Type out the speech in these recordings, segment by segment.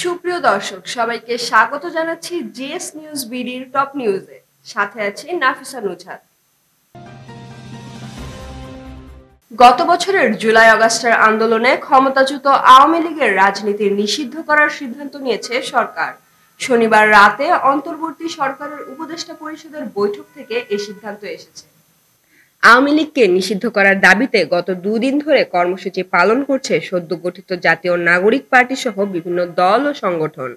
সুপ্রিয় দর্শক সবাইকে স্বাগত জানাচ্ছি জিএস নিউজ বিডির টপ নিউজে। সাথে আছি নাফিসা নুজহাত। গত বছরের জুলাই আগস্টের আন্দোলনে ক্ষমতাচ্যুত আওয়ামী লীগের রাজনীতি নিষিদ্ধ করার সিদ্ধান্ত নিয়েছে সরকার। শনিবার রাতে অন্তর্বর্তী সরকারের উপদেষ্টা পরিষদের বৈঠক থেকে এই সিদ্ধান্ত এসেছে। আওয়ামী লীগকে নিষিদ্ধ করার দাবিতে গত দুদিন ধরে কর্মসূচি পালন করছে সদ্য গঠিত জাতীয় নাগরিক পার্টি সহ বিভিন্ন দল ও সংগঠন।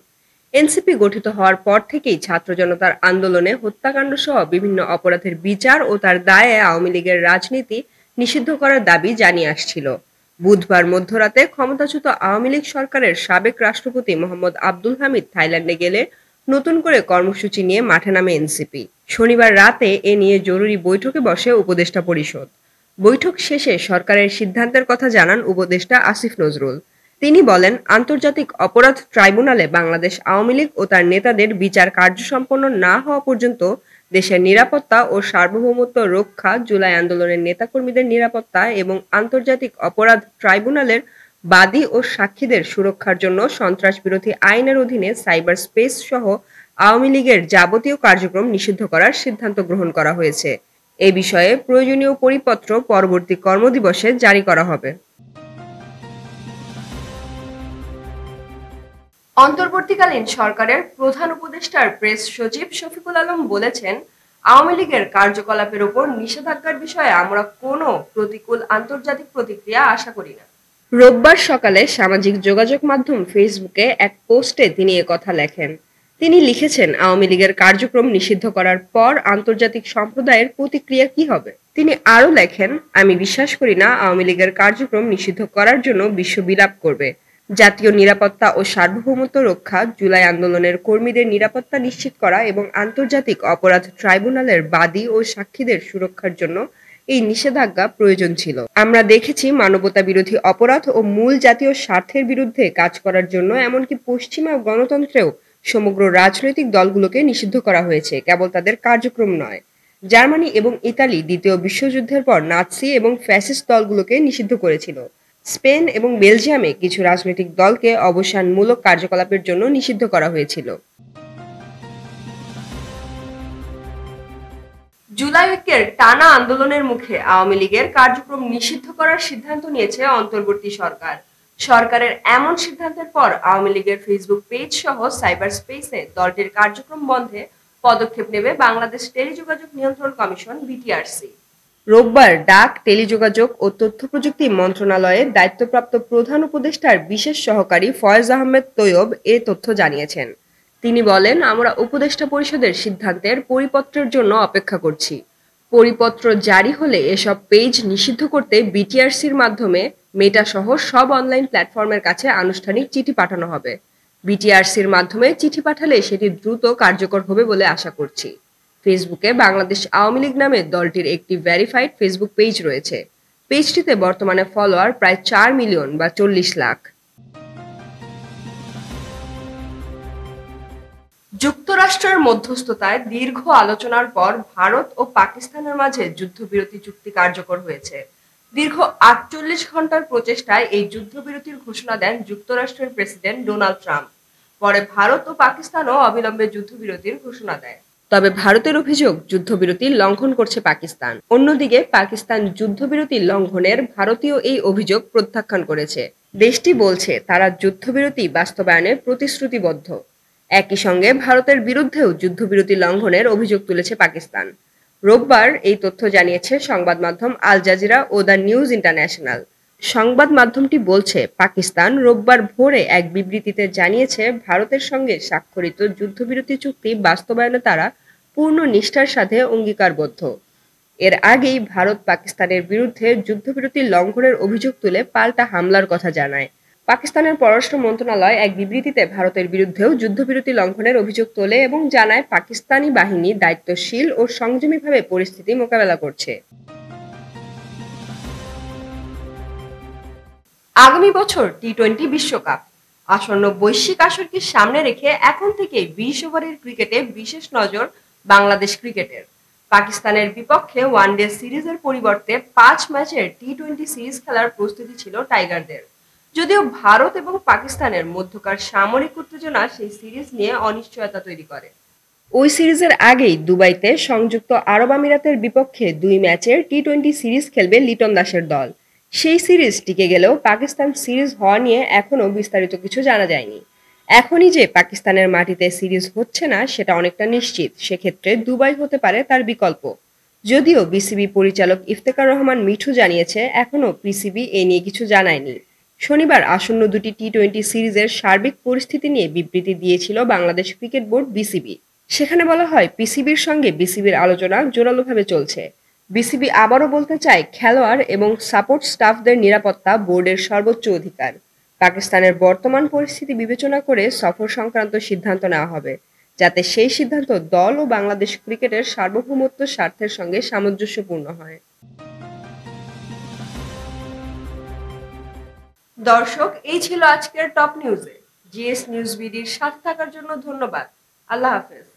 এনসিপি গঠিত হওয়ার পর থেকেই ছাত্র জনতার আন্দোলনে হত্যাকাণ্ড সহ বিভিন্ন অপরাধের বিচার ও তার দায়ে আওয়ামী লীগের রাজনীতি নিষিদ্ধ করার দাবি জানিয়ে আসছিল। বুধবার মধ্যরাতে ক্ষমতাচ্যুত আওয়ামী লীগ সরকারের সাবেক রাষ্ট্রপতি মোহাম্মদ আব্দুল হামিদ থাইল্যান্ডে গেলে নতুন করে কর্মসূচি নিয়ে মাঠে নামে এনসিপি। শনিবার রাতে এ নিয়ে জরুরি বৈঠকে বসে উপদেষ্টা পরিষদ। বৈঠক শেষে সরকারের সিদ্ধান্তের কথা জানান উপদেষ্টা আসিফ নজরুল। তিনি বলেন, আন্তর্জাতিক অপরাধ ট্রাইব্যুনালে বাংলাদেশ আওয়ামী লীগ ও তার নেতাদের বিচার কার্যসম্পন্ন না হওয়া পর্যন্ত দেশের নিরাপত্তা ও সার্বভৌমত্ব রক্ষা, জুলাই আন্দোলনের নেতাকর্মীদের নিরাপত্তা এবং আন্তর্জাতিক অপরাধ ট্রাইব্যুনালের বাদী ও সাক্ষীদের সুরক্ষার জন্য সন্ত্রাস বিরোধী আইনের অধীনে সাইবার স্পেস সহ আওয়ামী লীগের যাবতীয় কার্যক্রম নিষিদ্ধ করার সিদ্ধান্ত গ্রহণ করা হয়েছে। এ বিষয়ে প্রয়োজনীয় পরিপত্র পরবর্তী কর্মদিবসে জারি করা হবে। অন্তর্বর্তীকালীন সরকারের প্রধান উপদেষ্টার প্রেস সচিব শফিকুল আলম বলেছেন, আওয়ামী লীগের কার্যকলাপের উপর নিষেধাজ্ঞার বিষয়ে আমরা কোনো প্রতিকূল আন্তর্জাতিক প্রতিক্রিয়া আশা করি না। রোববার সকালে সামাজিক যোগাযোগ মাধ্যম ফেসবুকে এক পোস্টে তিনি একথা লেখেন। তিনি লিখেছেন, আওয়ামী লীগের কার্যক্রম নিষিদ্ধ করার পর আন্তর্জাতিক সম্প্রদায়ের প্রতিক্রিয়া কি হবে। তিনি আরো লেখেন, আমি বিশ্বাস করি না আওয়ামী লীগের কার্যক্রম নিষিদ্ধ করার জন্য বিশ্ব বিলাপ করবে। জাতীয় নিরাপত্তা ও সার্বভৌমত্ব রক্ষা, জুলাই আন্দোলনের কর্মীদের নিরাপত্তা নিশ্চিত করা এবং আন্তর্জাতিক অপরাধ ট্রাইব্যুনালের বাদী ও সাক্ষীদের সুরক্ষার জন্য এই নিষেধাজ্ঞা প্রয়োজন ছিল। আমরা দেখেছি মানবতা বিরোধী অপরাধ ও মূল জাতীয় স্বার্থের বিরুদ্ধে কাজ করার জন্য এমনকি পশ্চিমা গণতন্ত্রেও সমগ্র রাজনৈতিক দলগুলোকে নিষিদ্ধ করা হয়েছে, কেবল তাদের কার্যক্রম নয়। জার্মানি এবং ইতালি দ্বিতীয় বিশ্বযুদ্ধের পর নাৎসি এবং ফ্যাসিস্ট দলগুলোকে নিষিদ্ধ করেছিল। স্পেন এবং বেলজিয়ামে কিছু রাজনৈতিক দলকে অবসানমূলক কার্যকলাপের জন্য নিষিদ্ধ করা হয়েছিল। জুলাই ঐক্যের টানা আন্দোলনের মুখে আওয়ামী লীগের কার্যক্রম নিষিদ্ধ করার সিদ্ধান্ত নিয়েছে অন্তর্বর্তী সরকার। সরকারের এমন সিদ্ধান্তের পর আওয়ামী লীগের ফেসবুক পেজ সহ সাইবার স্পেসে দলটির কার্যক্রম বন্ধে পদক্ষেপ নেবে বাংলাদেশ টেলিযোগাযোগ নিয়ন্ত্রণ কমিশন বিটিআরসি। রোববার ডাক, টেলিযোগাযোগ ও তথ্য প্রযুক্তি মন্ত্রণালয়ের দায়িত্বপ্রাপ্ত প্রধান উপদেষ্টার বিশেষ সহকারী ফয়েজ আহমেদ তৈয়ব এ তথ্য জানিয়েছেন। তিনি বলেন, আমরা উপদেষ্টা পরিষদের সিদ্ধান্তের পরিপত্রের জন্য অপেক্ষা করছি। পরিপত্র জারি হলে এসব পেজ নিষিদ্ধ করতে বিটিআরসির মাধ্যমে মেটা সহ সব অনলাইন প্ল্যাটফর্মের কাছে আনুষ্ঠানিক চিঠি পাঠানো হবে। বিটিআরসির মাধ্যমে চিঠি পাঠালে সেটি দ্রুত কার্যকর হবে বলে আশা করছি। ফেসবুকে বাংলাদেশ আওয়ামী লীগ নামে দলটির একটি ভেরিফাইড ফেসবুক পেজ রয়েছে। পেজটিতে বর্তমানে ফলোয়ার প্রায় 4 মিলিয়ন বা 40 লাখ। যুক্তরাষ্ট্রের মধ্যস্থতায় দীর্ঘ আলোচনার পর ভারত ও পাকিস্তানের মাঝে যুদ্ধবিরতি চুক্তি কার্যকর হয়েছে। দীর্ঘ 48 ঘন্টার প্রচেষ্টায় এই যুদ্ধবিরতির ঘোষণা দেন যুক্তরাষ্ট্রের প্রেসিডেন্ট ডোনাল্ড ট্রাম্প। পরে ভারত ও পাকিস্তানও অবিলম্বে যুদ্ধবিরতির ঘোষণা দেয়। তবে ভারতের অভিযোগ, যুদ্ধবিরতি লঙ্ঘন করছে পাকিস্তান। অন্যদিকে পাকিস্তান যুদ্ধবিরতি লঙ্ঘনের ভারতীয় এই অভিযোগ প্রত্যাখ্যান করেছে। দেশটি বলছে তারা যুদ্ধবিরতি বাস্তবায়নে প্রতিশ্রুতিবদ্ধ। একই সঙ্গে ভারতের বিরুদ্ধেও যুদ্ধবিরতি লঙ্ঘনের অভিযোগ তুলেছে পাকিস্তান। রোববার এই তথ্য জানিয়েছে সংবাদ মাধ্যম আল জাজিরা ও দ্য নিউজ ইন্টারন্যাশনাল। সংবাদ মাধ্যমটি বলছে, পাকিস্তান রোববার ভোরে এক বিবৃতিতে জানিয়েছে, ভারতের সঙ্গে স্বাক্ষরিত যুদ্ধবিরতি চুক্তি বাস্তবায়নে তারা পূর্ণ নিষ্ঠার সাথে অঙ্গীকারবদ্ধ। এর আগেই ভারত পাকিস্তানের বিরুদ্ধে যুদ্ধবিরতি লঙ্ঘনের অভিযোগ তুলে পাল্টা হামলার কথা জানায়। পাকিস্তানের পররাষ্ট্র মন্ত্রণালয় এক বিবৃতিতে ভারতের বিরুদ্ধেও যুদ্ধবিরতি লঙ্ঘনের অভিযোগ তোলে এবং জানায়, পাকিস্তানি বাহিনী দায়িত্বশীল ও সংযমীভাবে পরিস্থিতি মোকাবেলা করছে। আগামী বছর টি-20 বিশ্বকাপ। আসন্ন বৈশ্বিক আসরকে সামনে রেখে এখন থেকেই 20 ওভারের ক্রিকেটে বিশেষ নজর বাংলাদেশ ক্রিকেটের। পাকিস্তানের বিপক্ষে ওয়ানডে সিরিজের পরিবর্তে 5 ম্যাচের টি-20 সিরিজ খেলার প্রস্তুতি ছিল টাইগারদের। যদিও ভারত এবং পাকিস্তানের মধ্যকার সামরিক উত্তেজনা সেই সিরিজ নিয়ে অনিশ্চয়তা তৈরি করে। ওই সিরিজের আগেই দুবাইতে সংযুক্ত আরব আমিরাতের বিপক্ষে ২ ম্যাচের টি-২০ সিরিজ খেলবে লিটন দাসের দল। সেই সিরিজ টিকে গেলেও পাকিস্তান সিরিজ হওয়া নিয়ে এখনো বিস্তারিত কিছু জানা যায়নি। এখনই যে পাকিস্তানের মাটিতে সিরিজ হচ্ছে না সেটা অনেকটা নিশ্চিত, সেক্ষেত্রে দুবাই হতে পারে তার বিকল্প। যদিও বিসিবি পরিচালক ইফতেখার রহমান মিঠু জানিয়েছে এখনো পিসিবি এ নিয়ে কিছু জানায়নি। শনিবার আসন্ন দুটি টি-২০ সিরিজের সার্বিক পরিস্থিতি নিয়ে বিবৃতি দিয়েছিল বাংলাদেশ ক্রিকেট বোর্ড বিসিবি। সেখানে বলা হয় পিসিবির সঙ্গে বিসিবির আলোচনা জোরালোভাবে চলছে। বিসিবি আবারও বলতে চায় খেলোয়াড় এবং সাপোর্ট স্টাফদের নিরাপত্তা বোর্ডের সর্বোচ্চ অধিকার। পাকিস্তানের বর্তমান পরিস্থিতি বিবেচনা করে সফর সংক্রান্ত সিদ্ধান্ত নেওয়া হবে, যাতে সেই সিদ্ধান্ত দল ও বাংলাদেশ ক্রিকেটের সার্বভৌমত্ব স্বার্থের সঙ্গে সামঞ্জস্যপূর্ণ হয়। দর্শক, এই ছিল আজকের টপ নিউজে। জিএস নিউজ বিডির সাথে থাকার জন্য ধন্যবাদ। আল্লাহ হাফেজ।